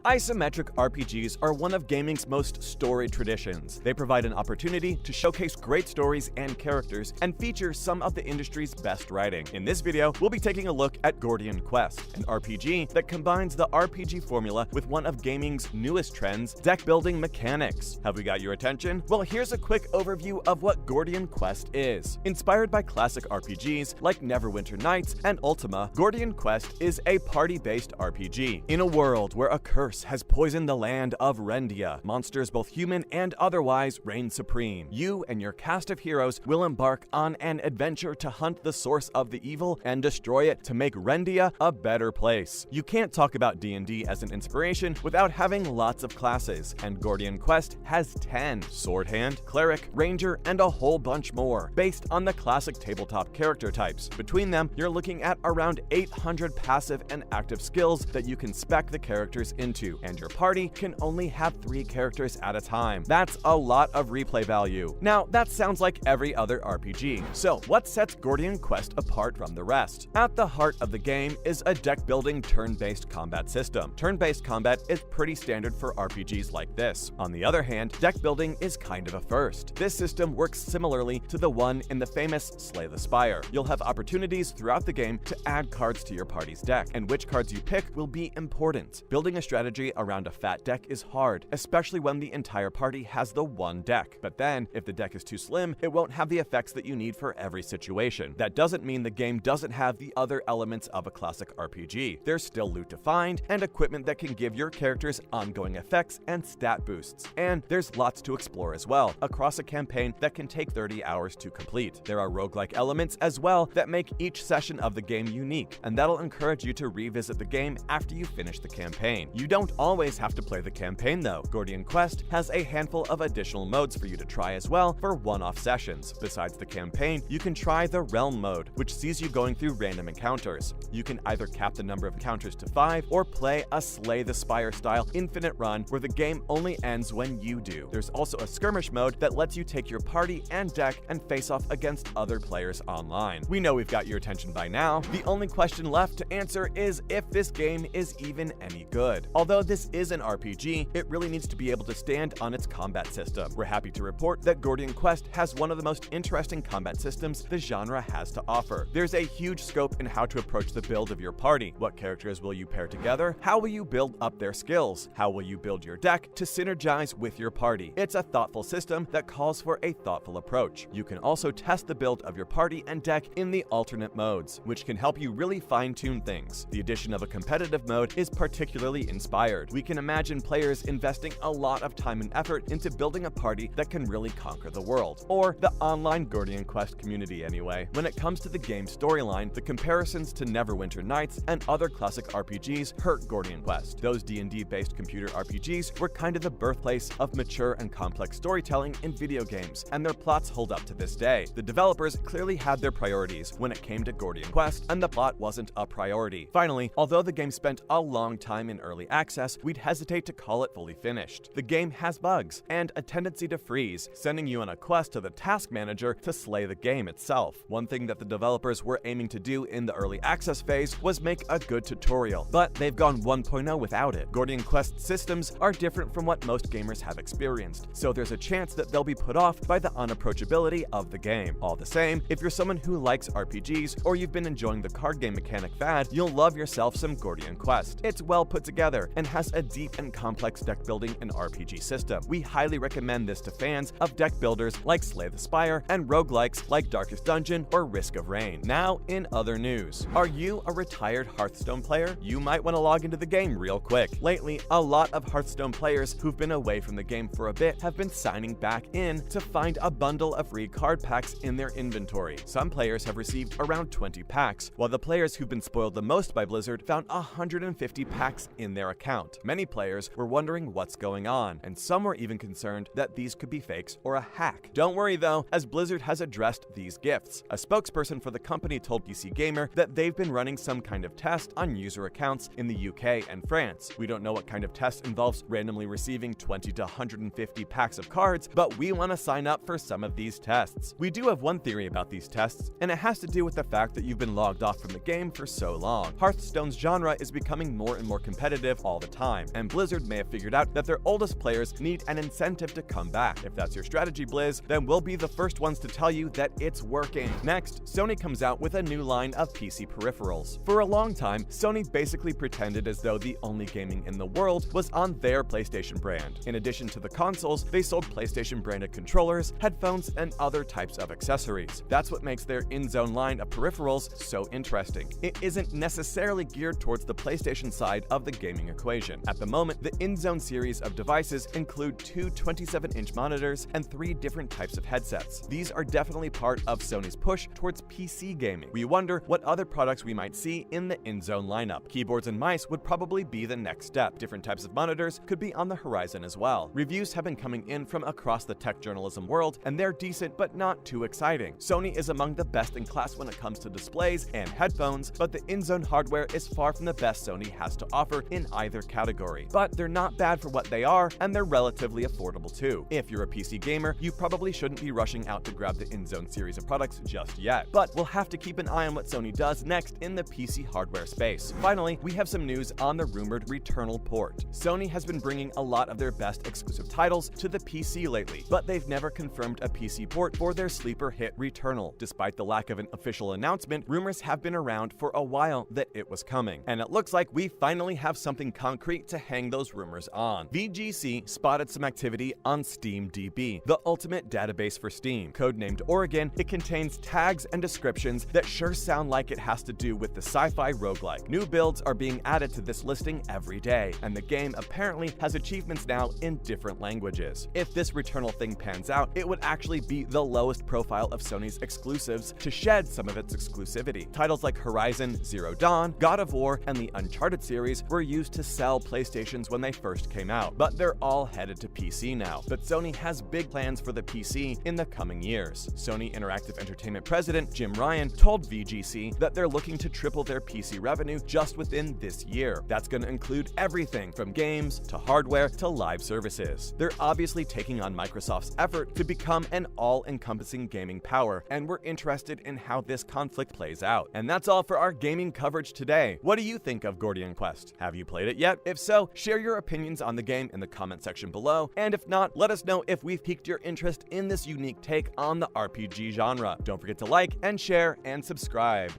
Isometric RPGs are one of gaming's most storied traditions. They provide an opportunity to showcase great stories and characters and feature some of the industry's best writing. In this video, we'll be taking a look at Gordian Quest, an RPG that combines the RPG formula with one of gaming's newest trends, deck-building mechanics. Have we got your attention? Well, here's a quick overview of what Gordian Quest is. Inspired by classic RPGs like Neverwinter Nights and Ultima, Gordian Quest is a party-based RPG. In a world where a curse has poisoned the land of Rendia, monsters both human and otherwise reign supreme. You and your cast of heroes will embark on an adventure to hunt the source of the evil and destroy it to make Rendia a better place. You can't talk about D&D as an inspiration without having lots of classes, and Gordian Quest has 10: Sword Hand, Cleric, Ranger, and a whole bunch more, based on the classic tabletop character types. Between them, you're looking at around 800 passive and active skills that you can spec the characters into, and your party can only have 3 characters at a time. That's a lot of replay value. Now, that sounds like every other RPG. So, what sets Gordian Quest apart from the rest? At the heart of the game is a deck-building turn-based combat system. Turn-based combat is pretty standard for RPGs like this. On the other hand, deck-building is kind of a first. This system works similarly to the one in the famous Slay the Spire. You'll have opportunities throughout the game to add cards to your party's deck, and which cards you pick will be important. Building a strategy around a fat deck is hard, especially when the entire party has the one deck. But then, if the deck is too slim, it won't have the effects that you need for every situation. That doesn't mean the game doesn't have the other elements of a classic RPG. There's still loot to find, and equipment that can give your characters ongoing effects and stat boosts. And there's lots to explore as well, across a campaign that can take 30 hours to complete. There are roguelike elements as well that make each session of the game unique, and that'll encourage you to revisit the game after you finish the campaign. You don't always have to play the campaign though. Gordian Quest has a handful of additional modes for you to try as well for one-off sessions. Besides the campaign, you can try the Realm mode, which sees you going through random encounters. You can either cap the number of encounters to 5 or play a Slay the Spire style infinite run where the game only ends when you do. There's also a skirmish mode that lets you take your party and deck and face off against other players online. We know we've got your attention by now. The only question left to answer is if this game is even any good. Although this is an RPG, it really needs to be able to stand on its combat system. We're happy to report that Gordian Quest has one of the most interesting combat systems the genre has to offer. There's a huge scope in how to approach the build of your party. What characters will you pair together? How will you build up their skills? How will you build your deck to synergize with your party? It's a thoughtful system that calls for a thoughtful approach. You can also test the build of your party and deck in the alternate modes, which can help you really fine-tune things. The addition of a competitive mode is particularly inspired. We can imagine players investing a lot of time and effort into building a party that can really conquer the world, or the online Gordian Quest community anyway. When it comes to the game's storyline, the comparisons to Neverwinter Nights and other classic RPGs hurt Gordian Quest. Those D&D-based computer RPGs were kind of the birthplace of mature and complex storytelling in video games, and their plots hold up to this day. The developers clearly had their priorities when it came to Gordian Quest, and the plot wasn't a priority. Finally, although the game spent a long time in early access, we'd hesitate to call it fully finished. The game has bugs and a tendency to freeze, sending you on a quest to the task manager to slay the game itself. One thing that the developers were aiming to do in the early access phase was make a good tutorial, but they've gone 1.0 without it. Gordian Quest systems are different from what most gamers have experienced, so there's a chance that they'll be put off by the unapproachability of the game. All the same, if you're someone who likes RPGs or you've been enjoying the card game mechanic fad, you'll love yourself some Gordian Quest. It's well put together and has a deep and complex deck building and RPG system. We highly recommend this to fans of deck builders like Slay the Spire and roguelikes like Darkest Dungeon or Risk of Rain. Now, in other news. Are you a retired Hearthstone player? You might want to log into the game real quick. Lately, a lot of Hearthstone players who've been away from the game for a bit have been signing back in to find a bundle of free card packs in their inventory. Some players have received around 20 packs, while the players who've been spoiled the most by Blizzard found 150 packs in their account. Many players were wondering what's going on, and some were even concerned that these could be fakes or a hack. Don't worry though, as Blizzard has addressed these gifts. A spokesperson for the company told PC Gamer that they've been running some kind of test on user accounts in the UK and France. We don't know what kind of test involves randomly receiving 20 to 150 packs of cards, but we want to sign up for some of these tests. We do have one theory about these tests, and it has to do with the fact that you've been logged off from the game for so long. Hearthstone's genre is becoming more and more competitive all all the time, and Blizzard may have figured out that their oldest players need an incentive to come back. If that's your strategy, Blizz, then we'll be the first ones to tell you that it's working. Next, Sony comes out with a new line of PC peripherals. For a long time, Sony basically pretended as though the only gaming in the world was on their PlayStation brand. In addition to the consoles, they sold PlayStation-branded controllers, headphones, and other types of accessories. That's what makes their in-zone line of peripherals so interesting. It isn't necessarily geared towards the PlayStation side of the gaming equation. At the moment, the in-zone series of devices include two 27-inch monitors and 3 different types of headsets. These are definitely part of Sony's push towards PC gaming. We wonder what other products we might see in the in-zone lineup. Keyboards and mice would probably be the next step. Different types of monitors could be on the horizon as well. Reviews have been coming in from across the tech journalism world, and they're decent but not too exciting. Sony is among the best in class when it comes to displays and headphones, but the in-zone hardware is far from the best Sony has to offer in either category. But they're not bad for what they are, and they're relatively affordable too. If you're a PC gamer, you probably shouldn't be rushing out to grab the in-zone series of products just yet. But we'll have to keep an eye on what Sony does next in the PC hardware space. Finally, we have some news on the rumored Returnal port. Sony has been bringing a lot of their best exclusive titles to the PC lately, but they've never confirmed a PC port for their sleeper hit Returnal. Despite the lack of an official announcement, rumors have been around for a while that it was coming, and it looks like we finally have something concrete to hang those rumors on. VGC spotted some activity on SteamDB, the ultimate database for Steam. Codenamed Oregon, it contains tags and descriptions that sure sound like it has to do with the sci-fi roguelike. New builds are being added to this listing every day, and the game apparently has achievements now in different languages. If this Returnal thing pans out, it would actually be the lowest profile of Sony's exclusives to shed some of its exclusivity. Titles like Horizon Zero Dawn, God of War, and the Uncharted series were used to sell PlayStations when they first came out, but they're all headed to PC now. But Sony has big plans for the PC in the coming years. Sony Interactive Entertainment president Jim Ryan told VGC that they're looking to triple their PC revenue just within this year. That's going to include everything from games to hardware to live services. They're obviously taking on Microsoft's effort to become an all-encompassing gaming power, and we're interested in how this conflict plays out. And that's all for our gaming coverage today. What do you think of Gordian Quest? Have you played it yet? If so, share your opinions on the game in the comment section below, and if not, let us know if we've piqued your interest in this unique take on the RPG genre. Don't forget to like and share and subscribe.